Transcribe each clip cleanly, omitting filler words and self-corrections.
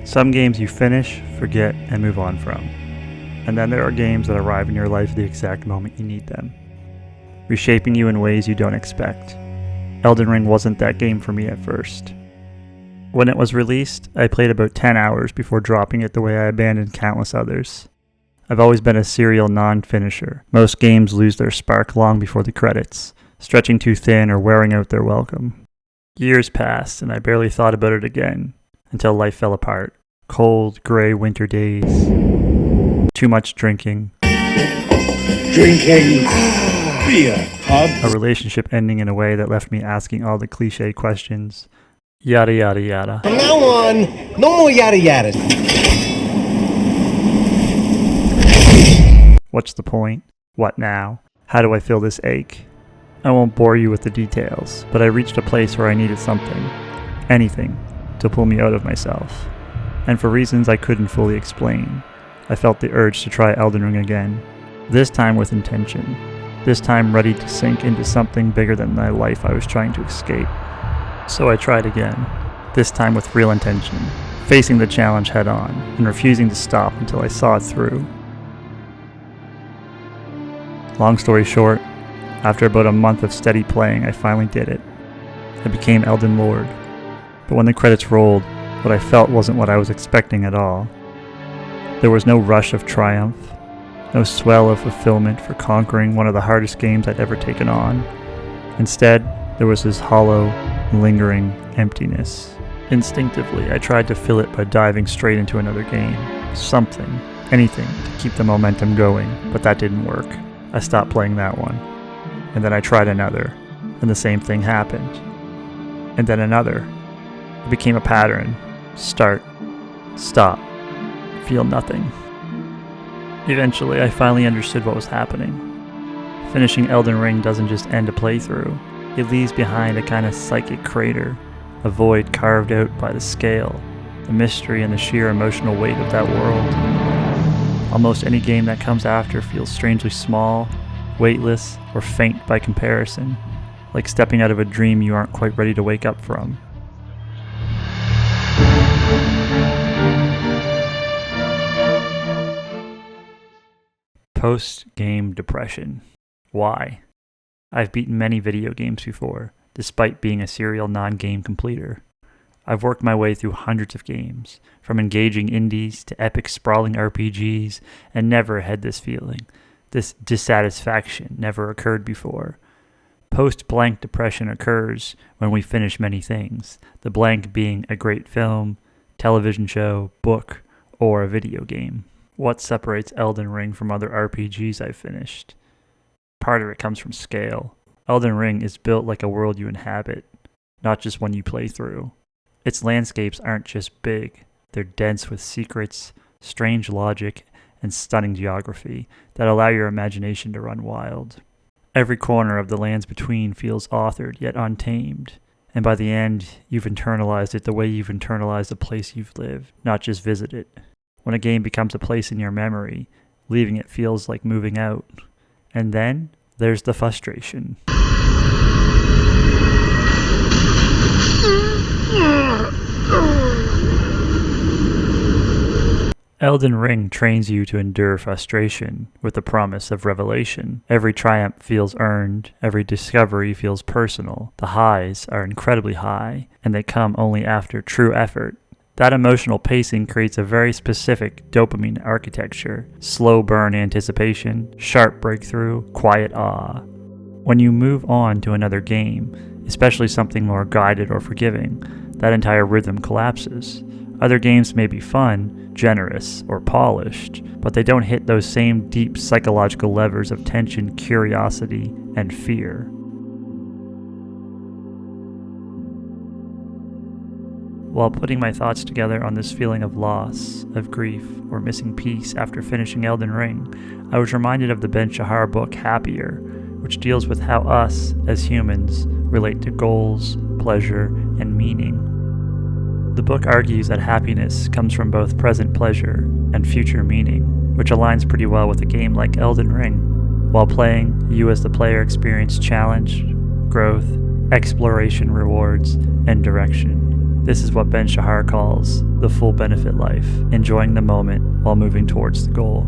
Some games you finish, forget, and move on from. And then there are games that arrive in your life the exact moment you need them, reshaping you in ways you don't expect. Elden Ring wasn't that game for me at first. When it was released, I played about 10 hours before dropping it the way I abandoned countless others. I've always been a serial non-finisher. Most games lose their spark long before the credits, stretching too thin or wearing out their welcome. Years passed and I barely thought about it again, until life fell apart. Cold, gray winter days. Too much drinking. Beer, pub. A relationship ending in a way that left me asking all the cliche questions. Yada yada yada. From now on, no more yada yada. What's the point? What now? How do I fill this ache? I won't bore you with the details, but I reached a place where I needed something, anything, to pull me out of myself. And for reasons I couldn't fully explain, I felt the urge to try Elden Ring again. This time with intention. This time ready to sink into something bigger than the life I was trying to escape. So I tried again, this time with real intention, facing the challenge head on, and refusing to stop until I saw it through. Long story short, after about a month of steady playing, I finally did it. I became Elden Lord. But when the credits rolled, what I felt wasn't what I was expecting at all. There was no rush of triumph, no swell of fulfillment for conquering one of the hardest games I'd ever taken on. Instead, there was this hollow, lingering emptiness. Instinctively, I tried to fill it by diving straight into another game. Something, anything, to keep the momentum going, but that didn't work. I stopped playing that one. And then I tried another, and the same thing happened. And then another. It became a pattern. Start, stop, feel nothing. Eventually, I finally understood what was happening. Finishing Elden Ring doesn't just end a playthrough. It leaves behind a kind of psychic crater, a void carved out by the scale, the mystery and the sheer emotional weight of that world. Almost any game that comes after feels strangely small, weightless, or faint by comparison, like stepping out of a dream you aren't quite ready to wake up from. Post-game depression. Why? I've beaten many video games before, despite being a serial non-game completer. I've worked my way through hundreds of games, from engaging indies to epic sprawling RPGs, and never had this feeling. This dissatisfaction never occurred before. Post-blank depression occurs when we finish many things, the blank being a great film, television show, book, or a video game. What separates Elden Ring from other RPGs I've finished? Part of it comes from scale. Elden Ring is built like a world you inhabit, not just one you play through. Its landscapes aren't just big, they're dense with secrets, strange logic, and stunning geography that allow your imagination to run wild. Every corner of the lands between feels authored yet untamed, and by the end, you've internalized it the way you've internalized a place you've lived, not just visited. When a game becomes a place in your memory, leaving it feels like moving out. And then, there's the frustration. Elden Ring trains you to endure frustration with the promise of revelation. Every triumph feels earned, every discovery feels personal. The highs are incredibly high, and they come only after true effort. That emotional pacing creates a very specific dopamine architecture: slow burn anticipation, sharp breakthrough, quiet awe. When you move on to another game, especially something more guided or forgiving, that entire rhythm collapses. Other games may be fun, generous, or polished, but they don't hit those same deep psychological levers of tension, curiosity, and fear. While putting my thoughts together on this feeling of loss, of grief, or missing piece after finishing Elden Ring, I was reminded of the Ben Shahar book Happier, which deals with how us, as humans, relate to goals, pleasure, and meaning. The book argues that happiness comes from both present pleasure and future meaning, which aligns pretty well with a game like Elden Ring. While playing, you as the player experience challenge, growth, exploration rewards, and direction. This is what Ben Shahar calls the full benefit life, enjoying the moment while moving towards the goal.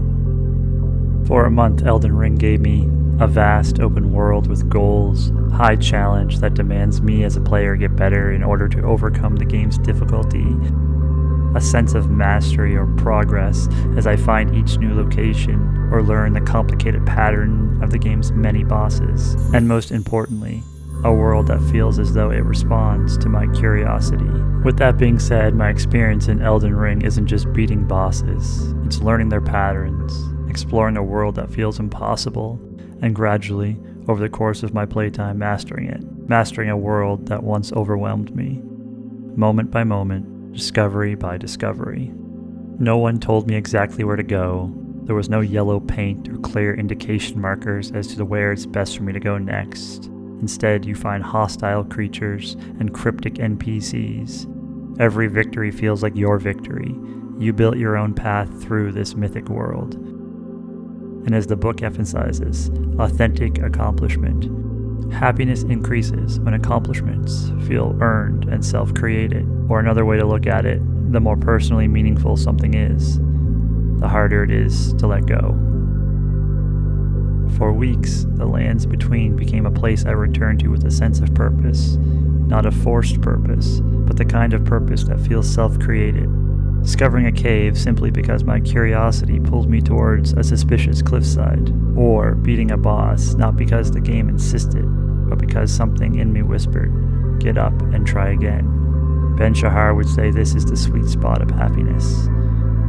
For a month, Elden Ring gave me a vast open world with goals, high challenge that demands me as a player get better in order to overcome the game's difficulty, a sense of mastery or progress as I find each new location or learn the complicated pattern of the game's many bosses, and most importantly, a world that feels as though it responds to my curiosity. With that being said, my experience in Elden Ring isn't just beating bosses, it's learning their patterns, exploring a world that feels impossible, and gradually, over the course of my playtime, mastering a world that once overwhelmed me, moment by moment, discovery by discovery. No one told me exactly where to go. There was no yellow paint or clear indication markers as to where it's best for me to go next. Instead, you find hostile creatures and cryptic NPCs. Every victory feels like your victory. You built your own path through this mythic world. And as the book emphasizes, authentic accomplishment. Happiness increases when accomplishments feel earned and self-created. Or another way to look at it, the more personally meaningful something is, the harder it is to let go. For weeks, the lands between became a place I returned to with a sense of purpose. Not a forced purpose, but the kind of purpose that feels self-created. Discovering a cave simply because my curiosity pulled me towards a suspicious cliffside. Or beating a boss, not because the game insisted, but because something in me whispered, get up and try again. Ben Shahar would say this is the sweet spot of happiness,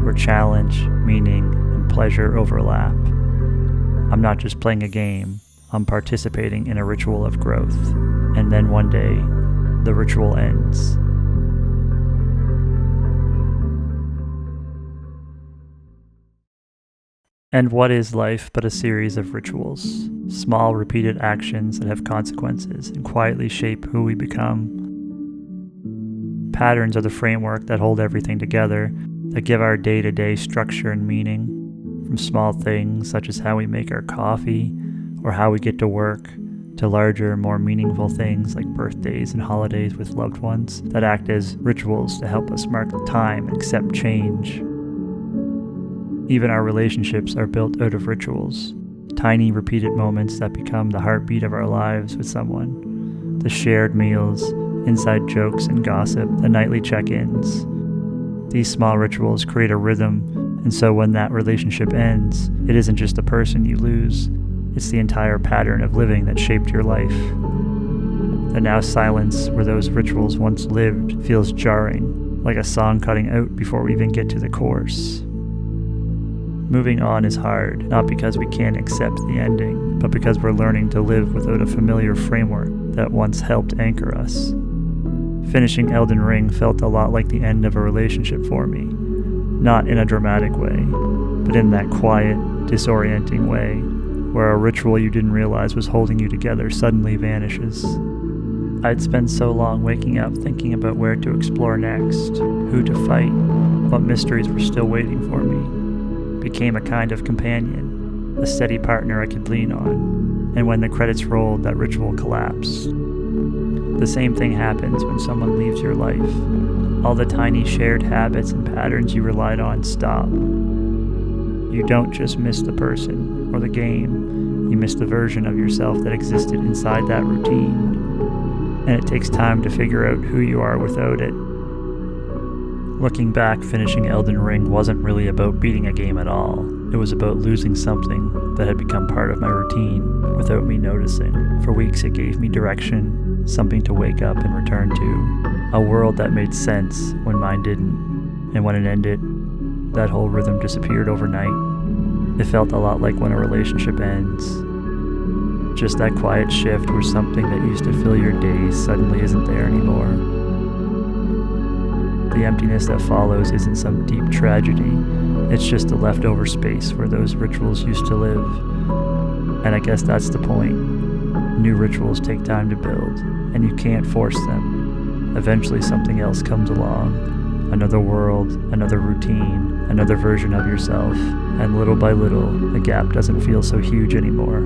where challenge, meaning, and pleasure overlap. I'm not just playing a game, I'm participating in a ritual of growth. And then one day, the ritual ends. And what is life but a series of rituals? Small, repeated actions that have consequences and quietly shape who we become. Patterns are the framework that hold everything together, that give our day-to-day structure and meaning. From small things such as how we make our coffee or how we get to work, to larger, more meaningful things like birthdays and holidays with loved ones that act as rituals to help us mark the time and accept change. Even our relationships are built out of rituals, tiny repeated moments that become the heartbeat of our lives with someone. The shared meals, inside jokes and gossip, the nightly check-ins. These small rituals create a rhythm, and so when that relationship ends, it isn't just the person you lose, it's the entire pattern of living that shaped your life. The now silence where those rituals once lived feels jarring, like a song cutting out before we even get to the chorus. Moving on is hard, not because we can't accept the ending, but because we're learning to live without a familiar framework that once helped anchor us. Finishing Elden Ring felt a lot like the end of a relationship for me, not in a dramatic way, but in that quiet, disorienting way, where a ritual you didn't realize was holding you together suddenly vanishes. I'd spent so long waking up thinking about where to explore next, who to fight, what mysteries were still waiting for me. Became a kind of companion, a steady partner I could lean on, and when the credits rolled, that ritual collapsed. The same thing happens when someone leaves your life. All the tiny shared habits and patterns you relied on stop. You don't just miss the person or the game, you miss the version of yourself that existed inside that routine. And it takes time to figure out who you are without it. Looking back, finishing Elden Ring wasn't really about beating a game at all. It was about losing something that had become part of my routine without me noticing. For weeks it gave me direction, something to wake up and return to. A world that made sense when mine didn't. And when it ended, that whole rhythm disappeared overnight. It felt a lot like when a relationship ends. Just that quiet shift where something that used to fill your days suddenly isn't there anymore. The emptiness that follows isn't some deep tragedy, it's just a leftover space where those rituals used to live. And I guess that's the point. New rituals take time to build, and you can't force them. Eventually something else comes along. Another world, another routine, another version of yourself, and little by little, the gap doesn't feel so huge anymore.